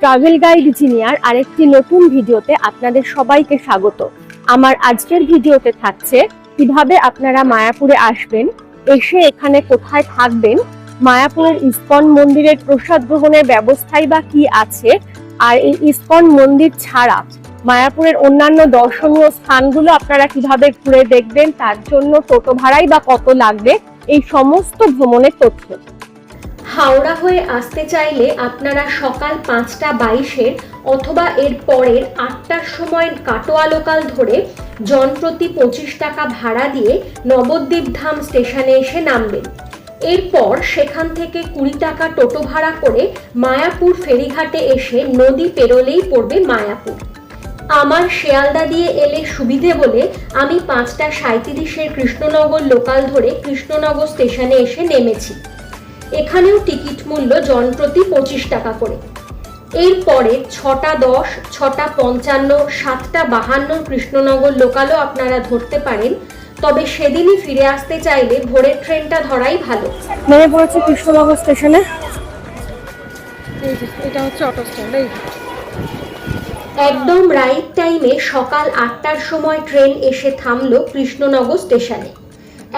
Travel guide junior আরেকটি নতুন ভিডিওতে আপনাদের সবাইকে স্বাগত। আমার আজকের ভিডিওতে থাকছে কিভাবে আপনারা মায়াপুরে আসবেন, এসে এখানে কোথায় থাকবেন, মায়াপুরের ইসকন মন্দিরের প্রসাদ গ্রহণের ব্যবস্থাই বা কি আছে, আর এই ইসকন মন্দির ছাড়া মায়াপুরের অন্যান্য দর্শনীয় স্থানগুলো আপনারা কিভাবে ঘুরে দেখবেন, তার জন্য টোটো ভাড়াই বা কত লাগবে, এই সমস্ত ভ্রমণের তথ্য। হাওড়া হয়ে আসতে চাইলে আপনারা সকাল 5:22 অথবা এর পরের 8টার সময় কাটোয়া লোকাল ধরে জনপ্রতি 25 টাকা ভাড়া দিয়ে নবদ্বীপ ধাম স্টেশনে এসে নামবেন। এরপর সেখান থেকে 20 টাকা টোটো ভাড়া করে মায়াপুর ফেরিঘাটে এসে নদী পেরোলেই পড়বে মায়াপুর। আমার শিয়ালদা দিয়ে এলে সুবিধে বলে আমি 5:37 কৃষ্ণনগর লোকাল ধরে কৃষ্ণনগর স্টেশনে এসে নেমেছি। এখানেও টিকিট মূল্য জনপ্রতি 25 টাকা করে। এরপরে 6:10, 6:55, 7:52 কৃষ্ণনগর লোকালও আপনারা ধরতে পারেন, তবে সেদিনই ফিরে আসতে চাইলে ভোরের ট্রেনটা ধরাই ভালো। নেমে পড়েছে কৃষ্ণনগর স্টেশনে। এটা হচ্ছে অটো স্ট্যান্ড। একদম রাইট টাইমে সকাল 8টার সময় ট্রেন এসে থামলো কৃষ্ণনগর স্টেশনে।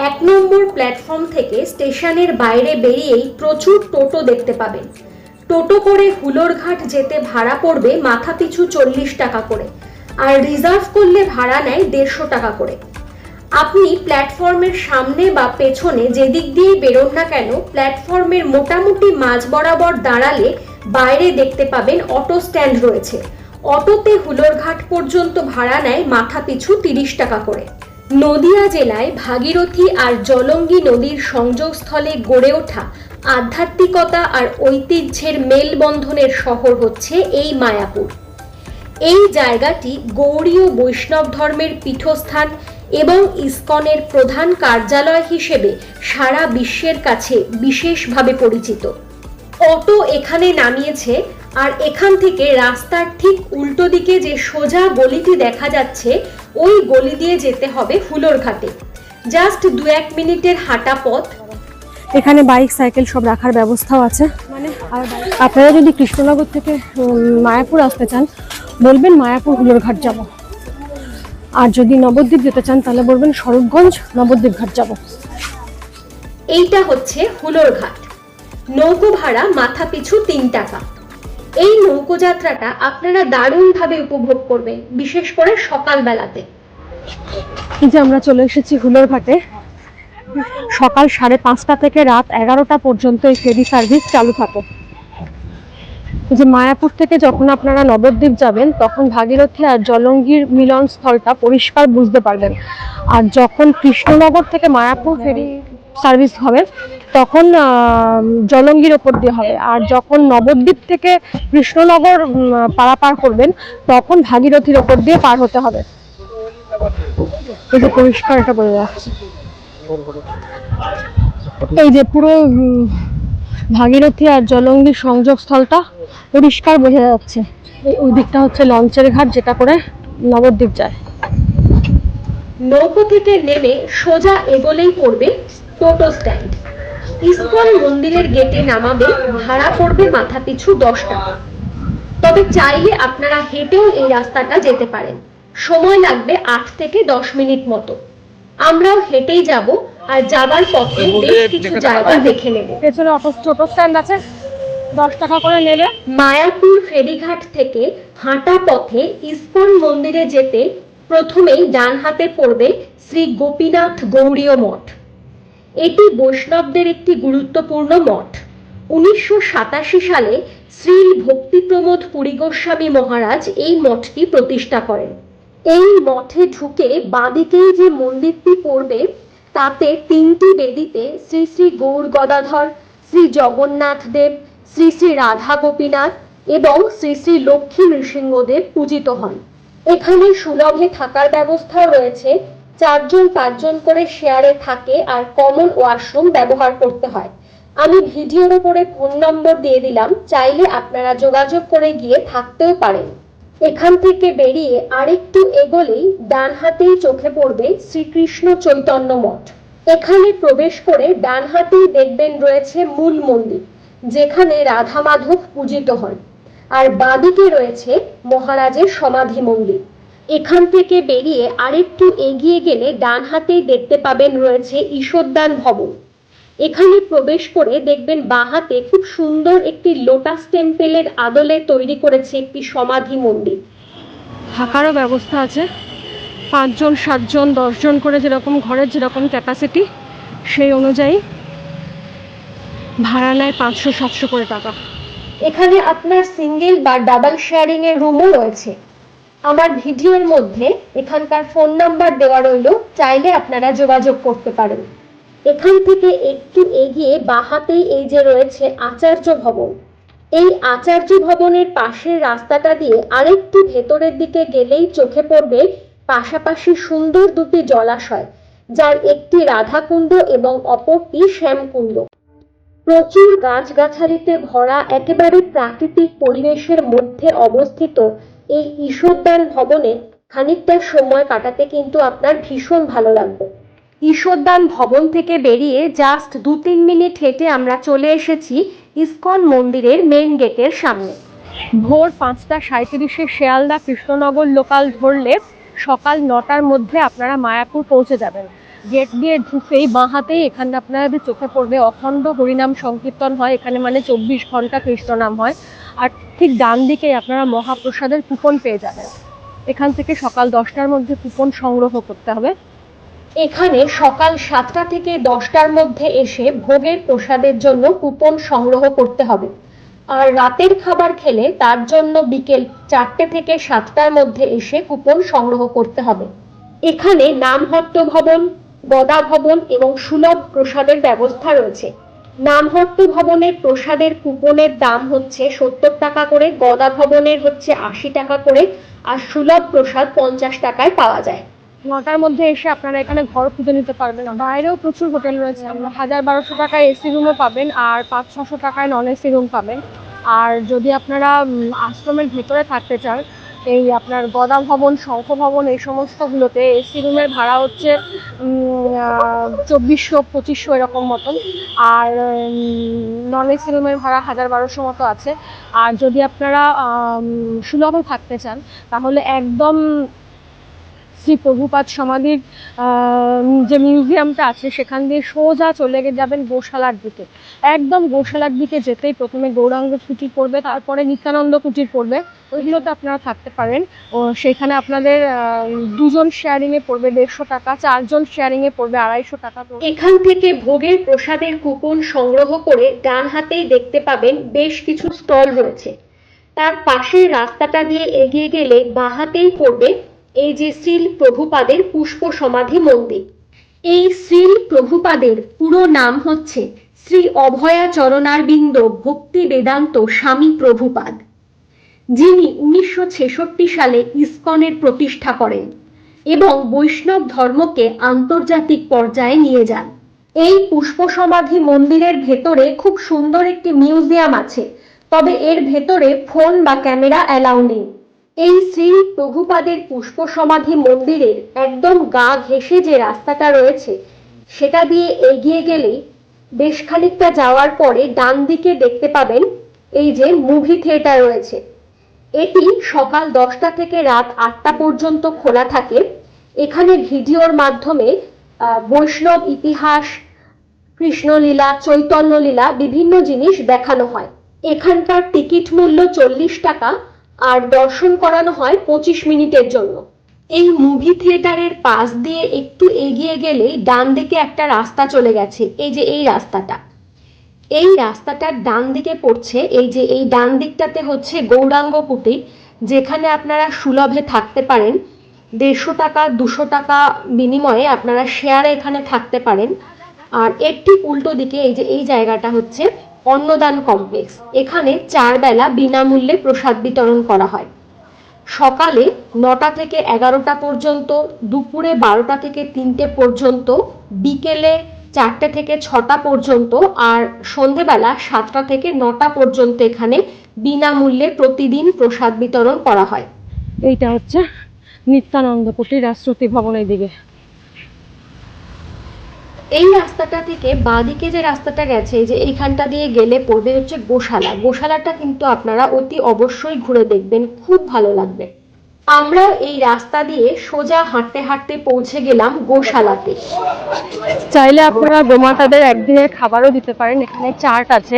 1 নম্বর প্ল্যাটফর্ম থেকে স্টেশনের বাইরে বেরিয়েই প্রচুর টোটো দেখতে পাবেন। টোটো করে হুলোরঘাট যেতে ভাড়া পড়বে মাথাপিছু 40 টাকা করে, আর রিজার্ভ করলে ভাড়া নেয় 150 টাকা করে। আপনি প্ল্যাটফর্মের সামনে বা পেছনে যেদিক দিয়েই বেরোন না কেন, প্ল্যাটফর্মের মোটামুটি মাঝ বরাবর দাঁড়ালে বাইরে দেখতে পাবেন অটো স্ট্যান্ড রয়েছে। অটোতে হুলোরঘাট পর্যন্ত ভাড়া নেয় মাথাপিছু 30 টাকা করে। নদিয়া জেলায় ভাগীরথী আর জলঙ্গি নদীর সংযোগস্থলে গড়ে ওঠা আধ্যাত্মিকতা আর ঐতিহ্যের মেলবন্ধনের শহর হচ্ছে এই মায়াপুর। এই জায়গাটি গৌড়ীয় বৈষ্ণব ধর্মের পীঠস্থান এবং ইসকনের প্রধান কার্যালয় হিসেবে সারা বিশ্বের কাছে বিশেষভাবে পরিচিত। অটো এখানে নামিয়েছে, আর এখান থেকে রাস্তার ঠিক উল্টো দিকে যে সোজা গলিটি দেখা যাচ্ছে, ওই গলি দিয়ে যেতে হবে হুলোরঘাটে। জাস্ট 2-1 মিনিটের হাঁটা পথ। এখানে বাইক সাইকেল সব রাখার ব্যবস্থাও আছে। মানে আপনারা যদি কৃষ্ণনগর থেকে মায়াপুর আসতে চান, বলবেন মায়াপুর হুলোরঘাট যাব, আর যদি নবদ্বীপ যেতে চান তাহলে বলবেন স্বরূপগঞ্জ নবদ্বীপ ঘাট যাব। এইটা হচ্ছে হুলোরঘাট। নৌকো ভাড়া মাথাপিছু 3 টাকা। এই নৌকো যাত্রাটা আপনারা দারুণভাবে উপভোগ করবেন, বিশেষ করে সকালবেলাতে। এই যে আমরা চলে এসেছি হুলোরঘাটে। সকাল 5:30 থেকে রাত 11টা পর্যন্ত এই ফেরি সার্ভিস চালু থাকে। যে মায়াপুর থেকে যখন আপনারা নবদ্বীপ যাবেন, তখন ভাগীরথী আর জলঙ্গির মিলন স্থলটা পরিষ্কার বুঝতে পারবেন। আর যখন কৃষ্ণনগর থেকে মায়াপুর ফেরি সার্ভিস হবে, তখন জলঙ্গির ওপর দিয়ে হবে। আর যখন নবদ্বীপ থেকে কৃষ্ণনগর পারাপার করবেন, তখন ভাগীরথীর ওপর দিয়ে পার হতে হবে। এই যে পরিষ্কার এটা বোঝা যাচ্ছে। এই যে পুরো ভাগীরথী আর জলঙ্গির সংযোগ স্থলটা পরিষ্কার বোঝা যাচ্ছে। ওই দিকটা হচ্ছে লঞ্চের ঘাট, যেটা করে নবদ্বীপ যায়। নৌকো থেকে নেমে সোজা এগোলেই পড়বে টোটো স্ট্যান্ড। ইসকন মন্দিরের গেটে নামাবে, ভাড়া পড়বে মাথাপিছু 10 টাকা। তবে চাইলে আপনারা হেঁটেও এই রাস্তাটা যেতে পারেন, সময় লাগবে 8 থেকে 10 মিনিট মতো। আমরাও হেঁটেই যাব, আর যাবার পথে বেশ কিছু জায়গা দেখে নেব। পেছনে টোটো স্ট্যান্ড আছে, 10 টাকা করে নেবে। মায়াপুর ফেরিঘাট থেকে হাঁটা পথে ইসকন মন্দিরে যেতে প্রথমেই ডান হাতে পড়বে শ্রী গোপীনাথ গৌড়ীয় মঠ। এটি বৈষ্ণবদের একটি গুরুত্বপূর্ণ মঠ। 1987 সালে শ্রী ভক্তিপ্রমোদ পুরী গোস্বামী মহারাজ এই মঠটি প্রতিষ্ঠা করেন। এই মঠে ঢুকে বাঁদিকেই যে মন্দিরটি পড়বে, তাতে 3টি বেদিতে শ্রী শ্রী গৌর গদাধর, শ্রী জগন্নাথ দেব, শ্রী শ্রী রাধা গোপীনাথ এবং শ্রী শ্রী লক্ষ্মী নৃসিংহদেব পূজিত হন। এখানে সুলভে থাকার ব্যবস্থা রয়েছে। 4-5 করে শেয়ারে থাকে, আর কমন ওয়াশরুম ব্যবহার করতে হয়। আমি ভিডিওর উপরে ফোন নম্বর দিয়ে দিলাম, চাইলে আপনারা যোগাযোগ করে গিয়ে থাকতেও পারেন। এখান থেকে বেরিয়ে আরেকটু এগোলেই ডান হাতেই চোখে পড়বে শ্রীকৃষ্ণ চৈতন্য মঠ। এখানে প্রবেশ করে ডান হাতেই দেখবেন রয়েছে মূল মন্দির, যেখানে রাধা মাধব পূজিত হন। আর বাঁদিকে রয়েছে মহারাজের সমাধি মন্দির। এখান থেকে বেরিয়ে আরেকটু এগিয়ে গেলে ডান হাতেই দেখতে পাবেন রয়েছে ঈশ্বরদান ভবন। এখানে প্রবেশ করে দেখবেন বাঁহাতে খুব সুন্দর একটি লোটাস টেম্পেলের আদলে তৈরি করেছে একটি সমাধি মন্দির। থাকারও ব্যবস্থা আছে, 5 জন 7 জন 10 জন করে যেরকম ঘরের যেরকম ক্যাপাসিটি সেই অনুযায়ী ভাড়া নেয় 500-700 করে টাকা। এখানে আপনার সিঙ্গেল বা ডাবল শেয়ারিং এর রুমও রয়েছে। আমার ভিডিওর মধ্যে এখানকার ফোন নাম্বার দেওয়া রইল, চাইলে আপনারা যোগাযোগ করতে পারেন। এখান থেকে একটু এগিয়ে বাঁহাতেই এই যে রয়েছে আচার্য ভবন। এই আচার্য ভবনের পাশের রাস্তাটা দিয়ে আরেকটু ভেতরের দিকে গেলেই চোখে পড়বে পাশাপাশি সুন্দর দুটি জলাশয়, যার একটি রাধাকুণ্ড এবং অপরটি শ্যামকুণ্ড। প্রচুর গাছগাছালিতে ভরা একেবারে প্রাকৃতিক পরিবেশের মধ্যে অবস্থিত এই ঈশ্বরদান ভবনে খানিকটা সময় কাটাতে কিন্তু আপনার ভীষণ ভালো লাগবে। ঈশ্বরদান ভবন থেকে বেরিয়ে জাস্ট 2-3 মিনিট হেঁটে আমরা চলে এসেছি ইসকন মন্দিরের মেইন গেটের সামনে। ভোর 5:37-এ শিয়ালদা কৃষ্ণনগর লোকাল ধরলে সকাল 9টার মধ্যে আপনারা মায়াপুর পৌঁছে যাবেন। গেট দিয়ে ঢুকেই বাঁহাতেই এখানে আপনাদের চোখে পড়বে অখণ্ড হরিনাম সংকীর্তন হয় এখানে, মানে 24 ঘন্টা কৃষ্ণনাম হয়। আর ঠিক ডান দিকেই আপনারা মহাপ্রসাদের কুপন পেয়ে যাবেন। এখান থেকে সকাল 10টার মধ্যে কুপন সংগ্রহ করতে হবে। এখানে সকাল 7টা থেকে 10টার মধ্যে এসে ভোগের প্রসাদের জন্য কুপন সংগ্রহ করতে হবে। আর রাতের খাবার খেলে তার জন্য বিকেল 4টে থেকে 7টার মধ্যে এসে কুপন সংগ্রহ করতে হবে। এখানে নামহট্ট ভবন, গদা ভবন এবং সুলভ প্রসাদের ব্যবস্থা রয়েছে। নামহট্ট ভবনের প্রসাদের কুপনের দাম হচ্ছে 70 টাকা করে, গদা ভবনের হচ্ছে 80 টাকা করে, আর সুলভ প্রসাদ 50 টাকায় পাওয়া যায়। 9টার মধ্যে এসে আপনারা এখানে ঘর খুঁজে নিতে পারবেন। বাইরেও প্রচুর হোটেল রয়েছে, 1000-1200 টাকায় এসি রুমও পাবেন আর 500-600 টাকায় নন এসি রুম পাবেন। আর যদি আপনারা আশ্রমের ভেতরে থাকতে চান, এই আপনার গদা ভবন, শঙ্খ ভবন এই সমস্তগুলোতে এসি রুমের ভাড়া হচ্ছে 2400-2500 এরকম মতন, আর নন এসি রুমের ভাড়া 1000-1200 মতো আছে। আর যদি আপনারা সুলভে থাকতে চান তাহলে একদম শ্রী প্রভুপাদ সমাধির যে মিউজিয়ামটা আছে সেখান দিয়ে সোজা চলে যাবেন গোশালার দিকে। একদম গোশালার দিকে যেতেই প্রথমে গৌরাঙ্গ কুটির পড়বে, তারপরে নিত্যানন্দ কুটির পড়বে। ওইগুলোতে আপনারা থাকতে পারেন। ও সেখানে আপনাদের 2 জন শেয়ারিংয়ে পড়বে 150 টাকা, 4 জন শেয়ারিংয়ে পড়বে 250 টাকা। এখান থেকে ভোগের প্রসাদের কুপন সংগ্রহ করে ডান হাতেই দেখতে পাবেন বেশ কিছু স্টল রয়েছে। তার পাশের রাস্তাটা দিয়ে এগিয়ে গেলে বাঁ হাতেই পড়বে এই যে শ্রীল প্রভুপাদের পুষ্প সমাধি মন্দির। এই শ্রীল প্রভুপাদের পুরো নাম হচ্ছে শ্রী অভয়া চরণারবিন্দ ভক্তি বেদান্ত স্বামী প্রভুপাদ, যিনি 1966 সালে ইসকনের প্রতিষ্ঠা করেন এবং বৈষ্ণব ধর্মকে আন্তর্জাতিক পর্যায়ে নিয়ে যান। এই পুষ্প সমাধি মন্দিরের ভেতরে খুব সুন্দর একটি মিউজিয়াম আছে, তবে এর ভেতরে ফোন বা ক্যামেরা অ্যালাউ নেই। এই শ্রী প্রভুপাদের পুষ্প সমাধি মন্দিরের একদম গা ঘেঁষে যে রাস্তাটা রয়েছে সেটা দিয়ে এগিয়ে গেলেই বেশ খানিকটা যাওয়ার পরে ডান দিকে দেখতে পাবেন এই যে মুভি থিয়েটার রয়েছে। এটি সকাল 10টা থেকে রাত 8টা পর্যন্ত খোলা থাকে। এখানে ভিডিওর মাধ্যমে বৈষ্ণব ইতিহাস, কৃষ্ণলীলা, চৈতন্যলীলা বিভিন্ন জিনিস দেখানো হয়। এখানকার টিকিট মূল্য 40 টাকা আর দর্শন করানো হয় 25 মিনিটের জন্য। এই মুভি থিয়েটারের পাশ দিয়ে একটু এগিয়ে গেলেই ডান দিকে একটা রাস্তা চলে গেছে, এই যে এই রাস্তাটা। এই রাস্তাটার ডান দিকে পড়ছে এই যে এই ডান দিকটাতে হচ্ছে গৌরাঙ্গ কুটির, যেখানে আপনারা সুলভে থাকতে পারেন। 150 টাকা 200 টাকা বিনিময়ে আপনারা শেয়ারে এখানে থাকতে পারেন। আর এর ঠিক উল্টো দিকে এই যে এই জায়গাটা হচ্ছে অন্নদান কমপ্লেক্স। এখানে 4 বেলা বিনামূল্যে প্রসাদ বিতরণ করা হয়। সকালে 9টা থেকে 11টা পর্যন্ত, দুপুরে 12টা থেকে 3টে পর্যন্ত, বিকেলে 4টে থেকে 6টা পর্যন্ত, আর সন্ধেবেলা 7টা থেকে 9টা পর্যন্ত এখানে বিনামূল্যে প্রতিদিন প্রসাদ বিতরণ করা হয়। এইটা হচ্ছে নিত্যানন্দ কুটির, রাষ্ট্রপতি ভবনের দিকে। এই রাস্তাটা থেকে বাঁদিকে যে রাস্তাটা গেছে, এই যে এইখানটা দিয়ে গেলে পড়বে হচ্ছে গোশালা। গোশালাটা কিন্তু আপনারা অতি অবশ্যই ঘুরে দেখবেন, খুব ভালো লাগবে। আমরা এই রাস্তা দিয়ে সোজা হাঁটতে হাঁটতে পৌঁছে গেলাম গোশালাতে। চাইলে আপনারা গোমাতাদের একদিনের খাবারও দিতে পারেন, এখানে চার্ট আছে।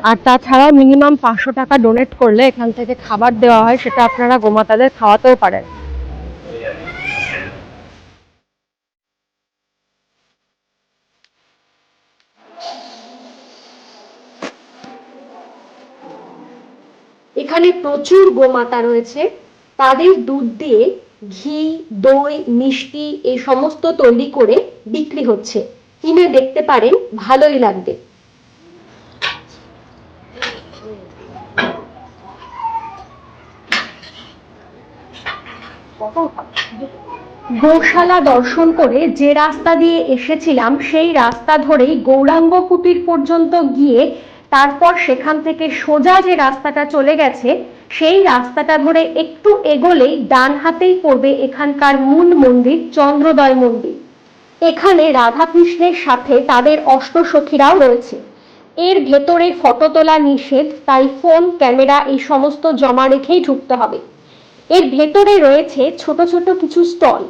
আর তাছাড়াও মিনিমাম 500 টাকা ডোনেট করলে এখান থেকে খাবার দেওয়া হয়, সেটা আপনারা গোমাতাদের খাওয়াতেও পারেন। এখানে প্রচুর গোমাতা রয়েছে, তাদের দুধ দিয়ে ঘি, দই, মিষ্টি এই সমস্ত তৈরি করে বিক্রি হচ্ছে। কিনে দেখতে পারেন, ভালোই লাগবে। গোশালা দর্শন করে যে রাস্তা দিয়ে এসেছিলাম সেই রাস্তা ধরেই গৌরাঙ্গ কুটির পর্যন্ত গিয়ে তারপর সেখান থেকে সোজা যে রাস্তাটা চলে গেছে সেই রাস্তাটা ধরে একটু এগোলেই ডান হাতেই পড়বে এখানকার মূল মন্দির, চন্দ্রোদয় মন্দির। এখানে রাধাকৃষ্ণের সাথে তাদের অষ্টসখীরাও রয়েছে। এর ভেতরে ফটো তোলা নিষেধ, তাই ফোন, ক্যামেরা এই সমস্ত জমা রেখেই ঢুকতে হবে। এর ভেতরে রয়েছে ছোট ছোট কিছু স্টল,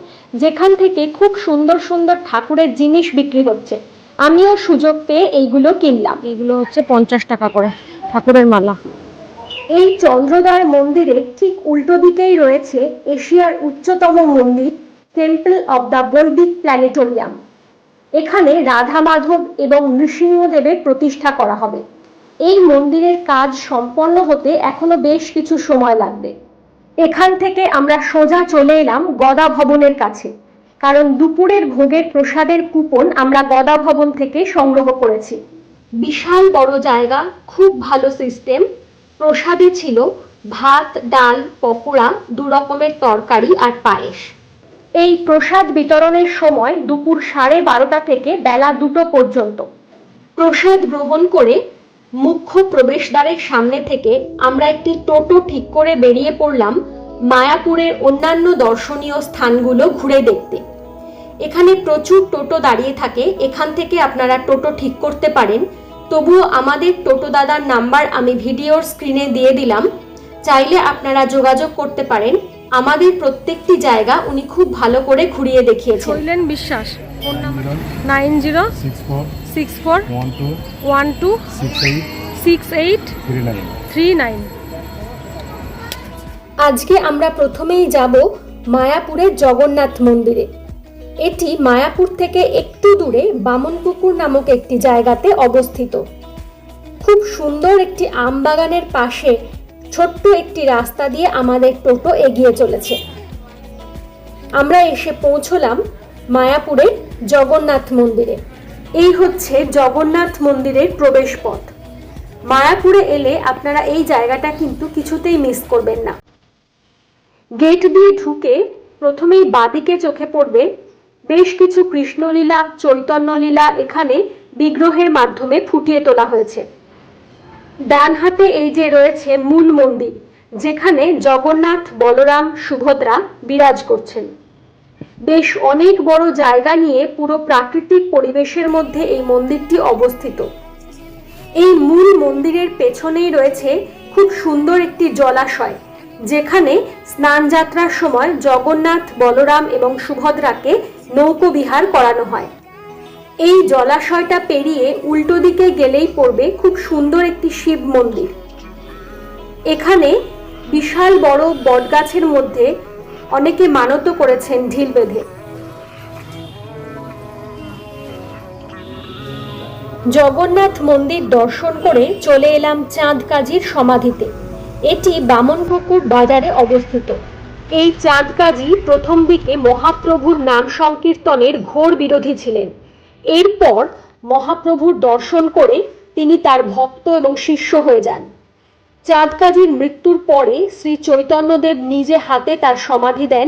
যেখান থেকে খুব সুন্দর সুন্দর ঠাকুরের জিনিস বিক্রি হচ্ছে। আমিও সুযোগ পেয়ে এইগুলো কিনলাম। এগুলো হচ্ছে 50 টাকা করে ঠাকুরের মালা। এই চন্দ্রোদয় মন্দিরের ঠিক উল্টো দিকেই রয়েছে এশিয়ার উচ্চতম মন্দির, টেম্পল অব দ্য বৈদিক প্ল্যানেটোরিয়াম। এখানে রাধা মাধব এবং নৃসিংহদেবের প্রতিষ্ঠা করা হবে। এই মন্দিরের কাজ সম্পন্ন হতে এখনো বেশ কিছু সময় লাগবে। এখান থেকে আমরা সোজা চলে এলাম গদা ভবনের কাছে, কারণ দুপুরের ভোগের প্রসাদের কুপন আমরা গদা ভবন থেকে সংগ্রহ করেছি। বিশাল বড় জায়গা, খুব ভালো সিস্টেম। প্রসাদে ছিল ভাত, ডাল, পকোড়া, 2 রকমের তরকারি আর পায়েস। এই প্রসাদ বিতরণের সময় দুপুর 12:30 থেকে বেলা 2টো পর্যন্ত। প্রসাদ গ্রহণ করে মুখ্য প্রবেশদ্বারের সামনে থেকে আমরা একটি টোটো ঠিক করে বেরিয়ে পড়লাম মায়াপুরের অন্যান্য দর্শনীয় স্থানগুলো ঘুরে দেখতে। এখানে প্রচুর টোটো দাঁড়িয়ে থাকে, এখান থেকে আপনারা টোটো ঠিক করতে পারেন। তবুও আমাদের টোটো দাদার নাম্বার আমি ভিডিওর স্ক্রিনে দিয়ে দিলাম, চাইলে আপনারা যোগাযোগ করতে পারেন। আমাদের প্রত্যেকটি জায়গা উনি খুব ভালো করে ঘুরিয়ে দেখিয়েছেন। শৈলেন বিশ্বাস, ফোন নাম্বার 9064126839। আজকে আমরা প্রথমেই যাব মায়াপুরের জগন্নাথ মন্দিরে। এটি মায়াপুর থেকে একটু দূরে বামনপুকুর নামক একটি জায়গাতে অবস্থিত। খুব সুন্দর একটি আম বাগানের পাশে ছোট্ট একটি রাস্তা দিয়ে আমাদের টোটো এগিয়ে চলেছে। আমরা এসে পৌঁছলাম মায়াপুরের জগন্নাথ মন্দিরে। এই হচ্ছে জগন্নাথ মন্দিরের প্রবেশ পথ। মায়াপুরে এলে আপনারা এই জায়গাটা কিন্তু কিছুতেই মিস করবেন না। গেট দিয়ে ঢুকে প্রথমেই বাঁদিকে চোখে পড়বে বেশ কিছু কৃষ্ণলীলা, চৈতন্যলীলা এখানে বিগ্রহের মাধ্যমে ফুটিয়ে তোলা হয়েছে। ডান হাতে এই যে রয়েছে মূল মন্দির, যেখানে জগন্নাথ, বলরাম, সুভদ্রা বিরাজ করছেন। বেশ অনেক বড় জায়গা নিয়ে পুরো প্রাকৃতিক পরিবেশের মধ্যে এই মন্দিরটি অবস্থিত। এই মূল মন্দিরের পেছনেই রয়েছে খুব সুন্দর একটি জলাশয়, যেখানে স্নান যাত্রার সময় জগন্নাথ, বলরাম এবং সুভদ্রাকে নৌকোবিহার করানো হয়। এই জলাশয়টা পেরিয়ে উল্টো দিকে গেলেই পড়বে খুব সুন্দর একটি শিব মন্দির। এখানে বিশাল বড় বটগাছের মধ্যে অনেকে মানত করেছেন ঢিল বেঁধে। জগন্নাথ মন্দির দর্শন করে চলে এলাম চাঁদকাজির সমাধিতে। এটি বামনপুকুর বাজারে অবস্থিত। এই চাঁদকাজি প্রথম দিকে মহাপ্রভুর নাম সংকীর্তনের ঘোর বিরোধী ছিলেন। এরপর মহাপ্রভুর দর্শন করে তিনি তার ভক্ত এবং শিষ্য হয়ে যান। চাঁদকাজির মৃত্যুর পরে শ্রী চৈতন্যদেব নিজে হাতে তার সমাধি দেন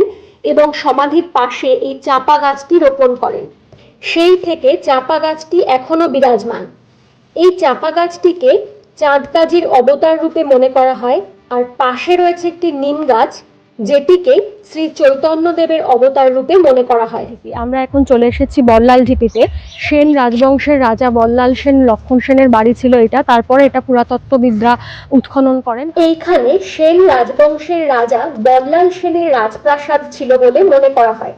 এবং সমাধির পাশে এই চাঁপা গাছটি রোপণ করেন। সেই থেকে চাঁপা গাছটি এখনো বিরাজমান। এই চাঁপা গাছটিকে চাঁদকাজির অবতার রূপে মনে করা হয়। আর পাশে রয়েছে একটি নিম গাছ, যেটিকে শ্রী চৈতন্যদেবের অবতার রূপে মনে করা হয়। আমরা এখন চলে এসেছি বল্লাল ঢিপিতে। সেন রাজবংশের রাজা বল্লাল সেন লক্ষণ সেনের বাড়ি ছিল এটা। তারপরে এটা পুরাতত্ত্ববিদরা উৎখনন করেন। এইখানে সেন রাজবংশের রাজা বল্লাল সেনের রাজপ্রাসাদ ছিল বলে মনে করা হয়।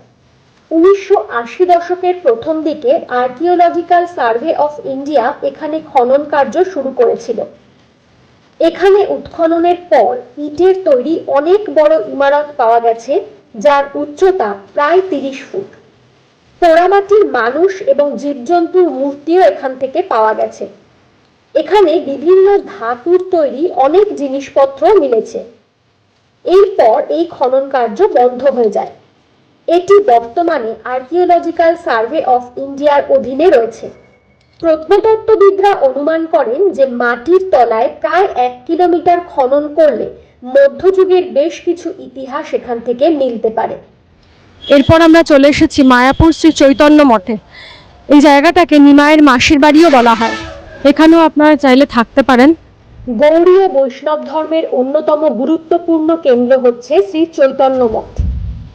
1980 দশকের প্রথম দিকে আর্কিওলজিক্যাল সার্ভে অফ ইন্ডিয়া এখানে খনন কার্য শুরু করেছিল। এখানে উৎখননের পর ইটের তৈরি অনেক বড় ইমারত পাওয়া গেছে, যার উচ্চতা প্রায় 30 ফুট। পোড়ামাটির মানুষ এবং জীবজন্তুর মূর্তিও এখান থেকে পাওয়া গেছে। এখানে বিভিন্ন ধাতুর তৈরি অনেক জিনিসপত্র মিলেছে। এরপর এই খনন কার্য বন্ধ হয়ে যায়। এটি বর্তমানে আর্কিওলজিক্যাল সার্ভে অফ ইন্ডিয়ার অধীনে রয়েছে। প্রত্নতত্ত্ববিদরা অনুমান করেন যে মাটির তলায় প্রায় 1 কিলোমিটার খনন করলে মধ্যযুগের বেশ কিছু ইতিহাস এখান থেকে মিলতে পারে। এরপর আমরা চলে এসেছি মায়াপুর শ্রী চৈতন্য মঠে। এই জায়গাটাকে নিমাইয়ের মাসির বাড়িও বলা হয়। এখানেও আপনারা চাইলে থাকতে পারেন। গৌড়ীয় বৈষ্ণব ধর্মের অন্যতম গুরুত্বপূর্ণ কেন্দ্র হচ্ছে শ্রী চৈতন্য মঠ।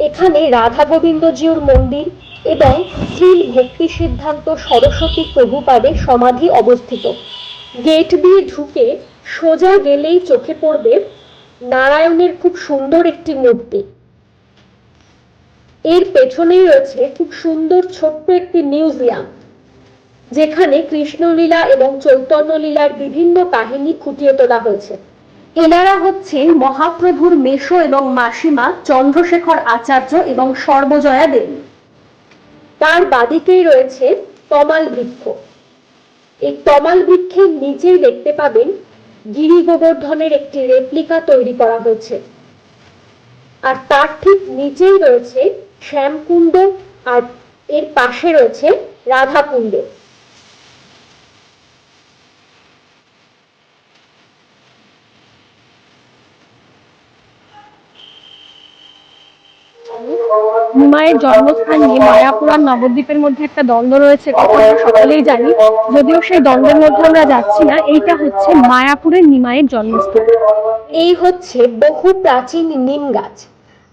এখানে রাধা গোবিন্দজিউর মন্দির এবং শ্রী ভক্তি সিদ্ধান্ত সরস্বতী প্রভুপাদের সমাধি অবস্থিত। গেট দিয়ে ঢুকে সোজা গেলেই চোখে পড়বে নারায়ণের খুব সুন্দর একটি মূর্তি। এর পেছনেই রয়েছে খুব সুন্দর ছোট্ট একটি মিউজিয়াম, যেখানে কৃষ্ণলীলা এবং চৈতন্য লীলার বিভিন্ন কাহিনী ফুটিয়ে তোলা হয়েছে। এনারা হচ্ছেন মহাপ্রভুর মেশো এবং মাসিমা চন্দ্রশেখর আচার্য এবং সর্বজয়া দেবী। তার বাদিকেই রয়েছে তমাল বৃক্ষ। এই তমাল বৃক্ষের নিচেই দেখতে পাবেন গিরি গোবর্ধনের একটি রেপ্লিকা তৈরি করা হয়েছে। আর তার ঠিক নিচেই রয়েছে শ্যামকুণ্ড, আর এর পাশে রয়েছে রাধাকুণ্ড। নিমাইয়ের জন্মস্থান নিয়ে মায়াপুর আর নবদ্বীপের মধ্যে একটা দ্বন্দ্ব রয়েছে, কথা আমরা সকলেই জানি। যদিও সেই দ্বন্দ্বের মধ্যে আমরা যাচ্ছি না। এইটা হচ্ছে মায়াপুরের নিমাইয়ের জন্মস্থান। এই হচ্ছে বহু প্রাচীন নিম গাছ,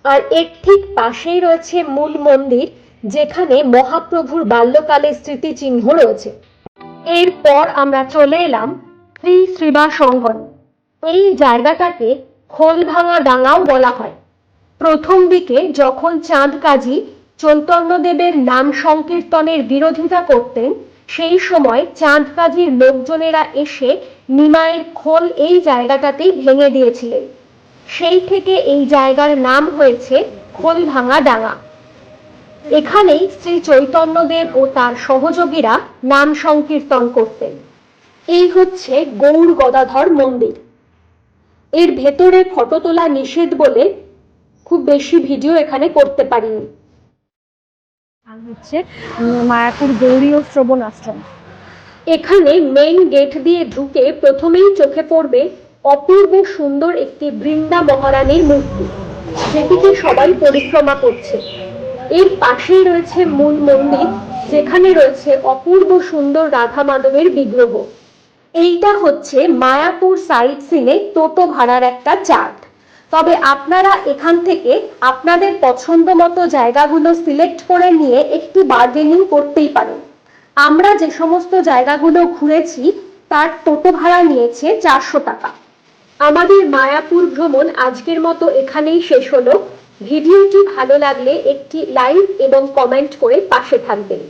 আর এর ঠিক পাশেই রয়েছে মূল মন্দির, যেখানে মহাপ্রভুর বাল্যকালের স্মৃতিচিহ্ন রয়েছে। এরপর আমরা চলে এলাম শ্রী শ্রীবাস অঙ্গন। এই জায়গাটাকে খোলভাঙা ডাঙাও বলা হয়। প্রথম দিকে যখন চাঁদ কাজী চৈতন্যদেবের নাম সংকীর্তনের বিরোধিতা করতেন, সেই সময় চাঁদ কাজীর লোকজনেরা এসে নিমাইয়ের খোল এই জায়গাটাতেই ভেঙে দিয়েছিলেন। সেই থেকে এই জায়গার নাম হয়েছে খোলভাঙা ডাঙা। এখানেই শ্রী চৈতন্যদেব ও তার সহযোগীরা নাম সংকীর্তন করতেন। এই হচ্ছে গৌড় গদাধর মন্দির। এর ভেতরে ফটো তোলা নিষেধ বলে খুব বেশি ভিডিও এখানে করতে পারিনি। আর হচ্ছে মায়াপুর গৌরীয় শ্রবণ আশ্রম। এখানে মেইন গেট দিয়ে ঢুকে প্রথমেই চোখে পড়বে অপূর্ব সুন্দর একটি বৃন্দা মহারানীর মূর্তি, যেটিকে সবাই পরিক্রমা করছে। এর পাশেই রয়েছে মূল মন্দির, যেখানে রয়েছে অপূর্ব সুন্দর রাধা মাধবের বিগ্রহ। এইটা হচ্ছে মায়াপুর সাইট সিনে টোটো ভাড়ার একটা চার্ট। তবে আপনারা এখান থেকে আপনাদের পছন্দ মতো জায়গাগুলো সিলেক্ট করে নিয়ে একটু বার্গেনিং করতেই পারেন। আমরা যে সমস্ত জায়গাগুলো ঘুরেছি তার টোটো ভাড়া নিয়েছে 400 টাকা। আমাদের মায়াপুর ভ্রমণ আজকের মতো এখানেই শেষ হলো। ভিডিওটি ভালো লাগলে একটি লাইক এবং কমেন্ট করে পাশে থাকবেন।